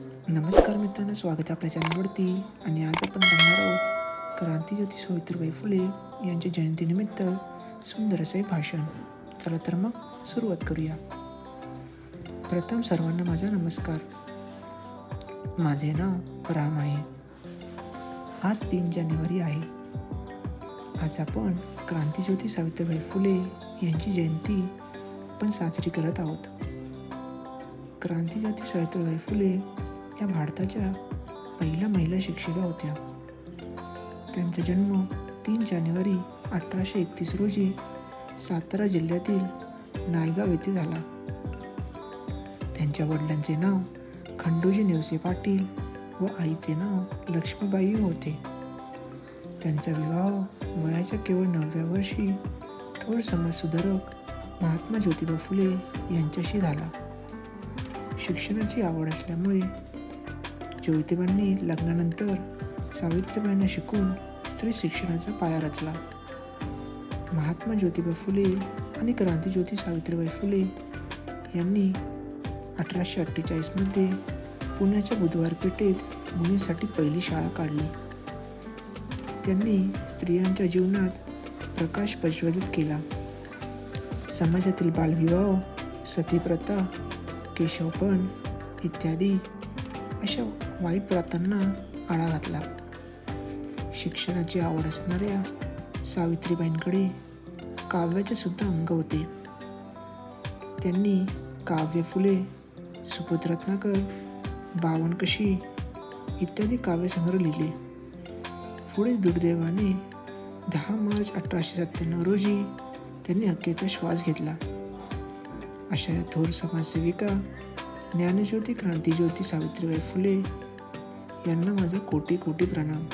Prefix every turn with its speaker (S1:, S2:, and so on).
S1: नमस्कार मित्रांनो, स्वागत आहे आपल्या चॅनलवरती. आणि आज आपण बघणार आहोत क्रांतीज्योती सावित्रीबाई फुले यांच्या जयंतीनिमित्त सुंदर असे भाषण. चला तर मग सुरुवात करूया. प्रथम सर्वांना माझा नमस्कार. माझे नाव राम आहे. आज 3 जानेवारी आहे. आज आपण क्रांतीज्योती सावित्रीबाई फुले यांची जयंती पण साजरी करत आहोत. क्रांतीज्योती सावित्रीबाई फुले या भारताच्या पहिल्या महिला शिक्षिका होत्या. त्यांचा जन्म 3 जानेवारी 1831 रोजी सातारा जिल्ह्यातील नायगाव येथे झाला. त्यांच्या वडिलांचे नाव खंडोजी नेवसे पाटील व आईचे नाव लक्ष्मीबाई होते. त्यांचा विवाह वयाच्या केवळ 9व्या वर्षी थोर समाजसुधारक महात्मा ज्योतिबा फुले यांच्याशी झाला. शिक्षणाची आवड असल्यामुळे ज्योतिबांनी लग्नानंतर सावित्रीबाईंना शिकून स्त्री शिक्षणाचा पाया रचला. महात्मा ज्योतिबा फुले आणि क्रांतीज्योती सावित्रीबाई फुले यांनी 1848मध्ये पुण्याच्या बुधवार पेठेत मुलींसाठी पहिली शाळा काढली. त्यांनी स्त्रियांच्या जीवनात प्रकाश प्रज्वलित केला. समाजातील बालविवाह, सतीप्रथा, केशवपण इत्यादी अशा वाईट प्रथांना आळा घातला. शिक्षणाची आवड असणाऱ्या सावित्रीबाईंकडे काव्याचे सुद्धा अंग होते. त्यांनी काव्य फुले, सुबोधरत्नाकर, बावनकशी इत्यादी काव्यसंग्रह लिहिले. पुढे दुर्दैवाने 10 मार्च 1897 रोजी त्यांनी अखेरचा श्वास घेतला. अशा थोर समाजसेविका ज्ञानज्योती क्रांतीज्योती सावित्रीबाई फुले यांना माझा कोटी कोटी प्रणाम.